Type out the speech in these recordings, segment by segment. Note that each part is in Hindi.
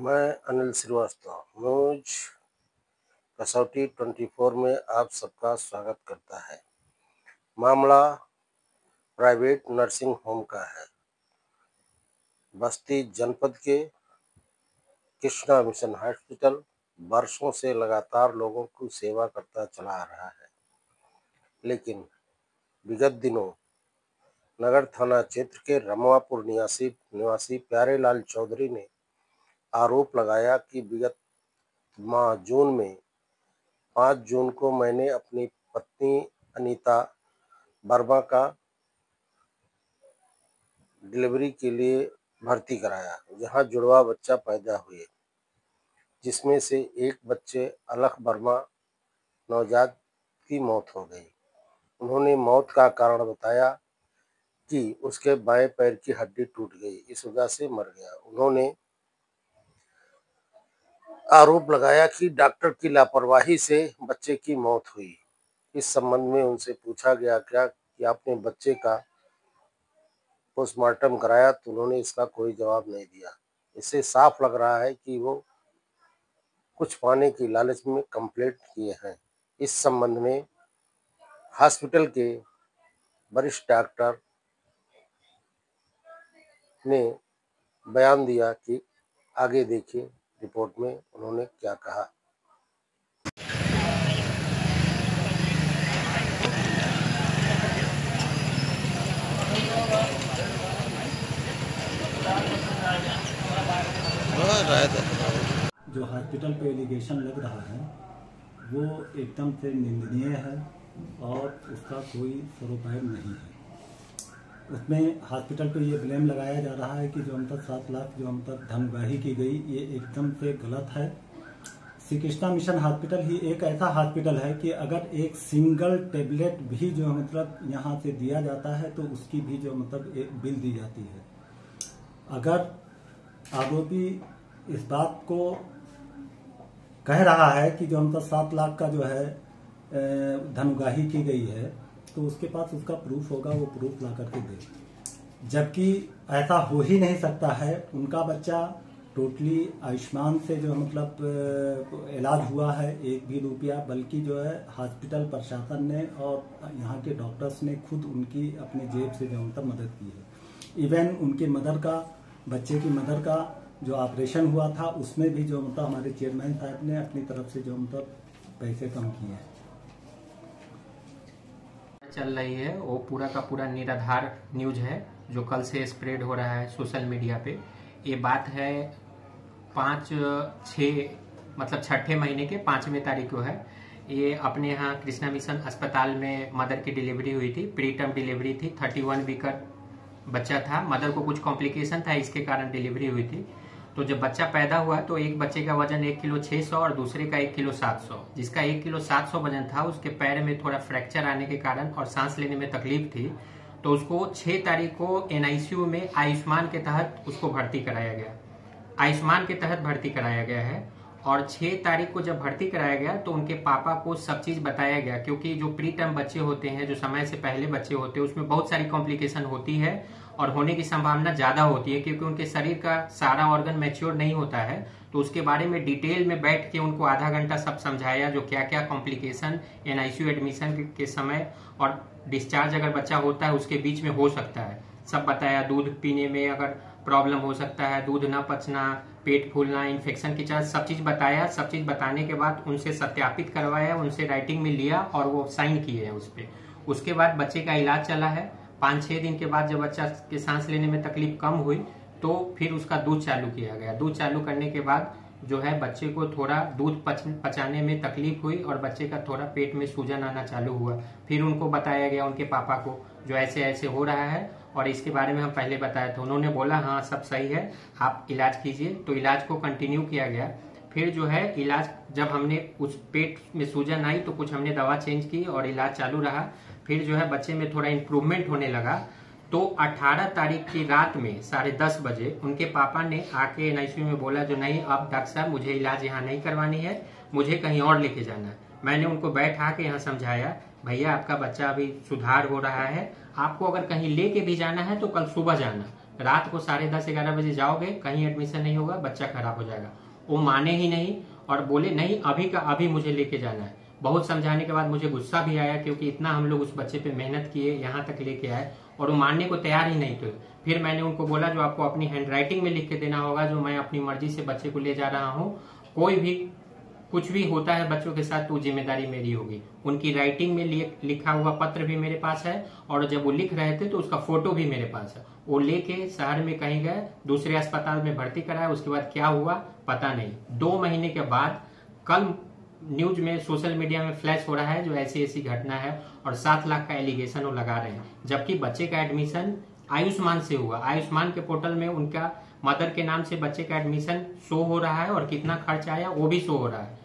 मैं अनिल श्रीवास्तव न्यूज कसौटी 24 में आप सबका स्वागत करता है। मामला प्राइवेट नर्सिंग होम का है। बस्ती जनपद के कृष्णा मिशन हॉस्पिटल वर्षों से लगातार लोगों की सेवा करता चला आ रहा है, लेकिन विगत दिनों नगर थाना क्षेत्र के रमवापुर निवासी प्यारेलाल चौधरी ने आरोप लगाया कि विगत माह जून में 5 जून को मैंने अपनी पत्नी अनीता वर्मा का डिलीवरी के लिए भर्ती कराया, जहां जुड़वा बच्चा पैदा हुए, जिसमें से एक बच्चे अलख वर्मा नवजात की मौत हो गई। उन्होंने मौत का कारण बताया कि उसके बाएं पैर की हड्डी टूट गई, इस वजह से मर गया। उन्होंने आरोप लगाया कि डॉक्टर की लापरवाही से बच्चे की मौत हुई। इस संबंध में उनसे पूछा गया कि आपने बच्चे का पोस्टमार्टम कराया, तो उन्होंने इसका कोई जवाब नहीं दिया। इससे साफ लग रहा है कि वो कुछ पाने की लालच में कंप्लेंट किए हैं। इस संबंध में हॉस्पिटल के वरिष्ठ डॉक्टर ने बयान दिया कि आगे देखिए रिपोर्ट में उन्होंने क्या कहा। जो हॉस्पिटल पे एलिगेशन लग रहा है वो एकदम से निंदनीय है और उसका कोई सरोकार नहीं है। उसमें हॉस्पिटल पे ये ब्लेम लगाया जा रहा है कि जो हम तक 7 लाख जो हम तक धनगाही की गई, ये एकदम से गलत है। श्री कृष्णा मिशन हॉस्पिटल ही एक ऐसा हॉस्पिटल है कि अगर एक सिंगल टेबलेट भी जो मतलब यहाँ से दिया जाता है तो उसकी भी जो मतलब एक बिल दी जाती है। अगर आरोपी इस बात को कह रहा है कि जो हम तक 7 लाख का जो है धनगाही की गई है, तो उसके पास उसका प्रूफ होगा, वो प्रूफ ला करके दे। जबकि ऐसा हो ही नहीं सकता है। उनका बच्चा टोटली आयुष्मान से जो मतलब इलाज हुआ है, एक भी रुपया, बल्कि जो है हॉस्पिटल प्रशासन ने और यहाँ के डॉक्टर्स ने खुद उनकी अपने जेब से जो मतलब मदद की है। इवन उनके मदर का, बच्चे की मदर का जो ऑपरेशन हुआ था, उसमें भी जो मतलब हमारे चेयरमैन साहब ने अपनी तरफ से जो मतलब पैसे कम किए हैं। चल रही है वो पूरा का पूरा निराधार न्यूज है जो कल से स्प्रेड हो रहा है सोशल मीडिया पे। ये बात है 5/6 मतलब छठे महीने के 5वें तारीख को है। ये अपने यहाँ कृष्णा मिशन अस्पताल में मदर की डिलीवरी हुई थी। प्री टर्म डिलीवरी थी। 31 वीक बच्चा था। मदर को कुछ कॉम्प्लिकेशन था, इसके कारण डिलीवरी हुई थी। तो जब बच्चा पैदा हुआ तो एक बच्चे का वजन 1 किलो 600 और दूसरे का 1 किलो 700। जिसका 1 किलो 700 वजन था, उसके पैर में थोड़ा फ्रैक्चर आने के कारण और सांस लेने में तकलीफ थी, तो उसको 6 तारीख को एनआईसीयू में आयुष्मान के तहत उसको भर्ती कराया गया। आयुष्मान के तहत भर्ती कराया गया है। और 6 तारीख को जब भर्ती कराया गया तो उनके पापा को सब चीज बताया गया, क्योंकि जो प्री टर्म बच्चे होते हैं, जो समय से पहले बच्चे होते हैं, उसमें बहुत सारी कॉम्प्लिकेशन होती है और होने की संभावना ज्यादा होती है, क्योंकि उनके शरीर का सारा ऑर्गन मैच्योर नहीं होता है। तो उसके बारे में डिटेल में बैठ के उनको आधा घंटा सब समझाया, जो क्या क्या कॉम्प्लिकेशन एनआईसीयू एडमिशन के समय और डिस्चार्ज अगर बच्चा होता है उसके बीच में हो सकता है, सब बताया। दूध पीने में अगर प्रॉब्लम हो सकता है, दूध न पचना, पेट फूलना, इन्फेक्शन की चांस, सब चीज बताया। सब चीज बताने के बाद उनसे सत्यापित करवाया, उनसे राइटिंग में लिया और वो साइन किए हैं उस पर। उसके बाद बच्चे का इलाज चला है। 5-6 दिन के बाद जब बच्चा के सांस लेने में तकलीफ कम हुई तो फिर उसका दूध चालू किया गया। दूध चालू करने के बाद जो है बच्चे को थोड़ा दूध पचाने में तकलीफ हुई और बच्चे का थोड़ा पेट में सूजन आना चालू हुआ। फिर उनको बताया गया, उनके पापा को, जो ऐसे ऐसे हो रहा है और इसके बारे में हम पहले बताए थे। उन्होंने बोला हाँ सब सही है, आप इलाज कीजिए। तो इलाज को कंटिन्यू किया गया। फिर जो है इलाज, जब हमने उस पेट में सूजन आई तो कुछ हमने दवा चेंज की और इलाज चालू रहा। फिर जो है बच्चे में थोड़ा इम्प्रूवमेंट होने लगा। तो 18 तारीख की रात में 10:30 बजे उनके पापा ने आके एनआईसीयू में बोला, जो नहीं अब डॉक्टर साहब मुझे इलाज यहाँ नहीं करवानी है, मुझे कहीं और लेके जाना है। मैंने उनको बैठा के यहाँ समझाया, भैया आपका बच्चा अभी सुधार हो रहा है, आपको अगर कहीं लेके भी जाना है तो कल सुबह जाना, रात को 10:30-11 बजे जाओगे, कहीं एडमिशन नहीं होगा, बच्चा खराब हो जाएगा। वो माने ही नहीं और बोले नहीं अभी का अभी मुझे लेके जाना है। बहुत समझाने के बाद मुझे गुस्सा भी आया, क्योंकि इतना हम लोग उस बच्चे पे मेहनत किए, यहाँ तक लेके आए और वो मानने को तैयार ही नहीं थे। फिर मैंने उनको बोला जो आपको अपनी हैंडराइटिंग में लिख के देना होगा, जो मैं अपनी मर्जी से बच्चे को ले जा रहा हूँ, कोई भी कुछ भी होता है बच्चों के साथ तो जिम्मेदारी मेरी होगी। उनकी राइटिंग में लिखा हुआ पत्र भी मेरे पास है और जब वो लिख रहे थे तो उसका फोटो भी मेरे पास है। वो लेके शहर में कहीं गए, दूसरे अस्पताल में भर्ती कराया, उसके बाद क्या हुआ पता नहीं। 2 महीने के बाद कल न्यूज में सोशल मीडिया में फ्लैश हो रहा है जो ऐसी ऐसी घटना है और 7 लाख का एलिगेशन वो लगा रहे हैं, जबकि बच्चे का एडमिशन आयुष्मान से हुआ। आयुष्मान के पोर्टल में उनका मदर के नाम से बच्चे का एडमिशन शो हो रहा है और कितना खर्च आया वो भी शो हो रहा है।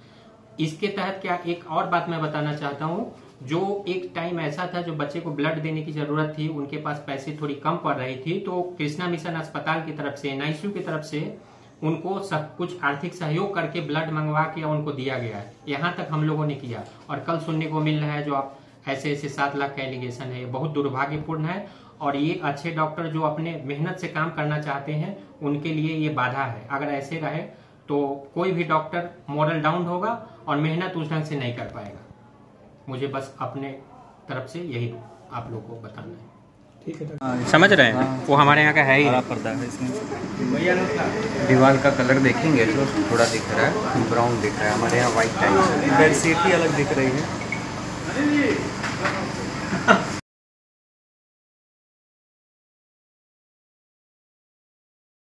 इसके तहत क्या एक और बात मैं बताना चाहता हूँ, जो एक टाइम ऐसा था जो बच्चे को ब्लड देने की जरूरत थी, उनके पास पैसे थोड़ी कम पड़ रही थी, तो कृष्णा मिशन अस्पताल की तरफ से, NICU की तरफ से उनको सब कुछ आर्थिक सहयोग करके ब्लड मंगवा के उनको दिया गया है। यहाँ तक हम लोगों ने किया और कल सुनने को मिल रहा है जो आप ऐसे 7 लाख का एलिगेशन है, ये बहुत दुर्भाग्यपूर्ण है। और ये अच्छे डॉक्टर जो अपने मेहनत से काम करना चाहते हैं उनके लिए ये बाधा है। अगर ऐसे रहे तो कोई भी डॉक्टर मोरल डाउन होगा और मेहनत उस ढंग से नहीं कर पाएगा। मुझे बस अपने तरफ से यही आप लोगों को बताना है। ठीक है, समझ रहे हैं? वो हमारे यहाँ का है ही हरा पर्दा है इसमें। दीवार का कलर देखेंगे तो थोड़ा दिख रहा है, ब्राउन दिख रहा है, हमारे यहाँ व्हाइट टाइप। बेडशीट ही अलग दिख रही है।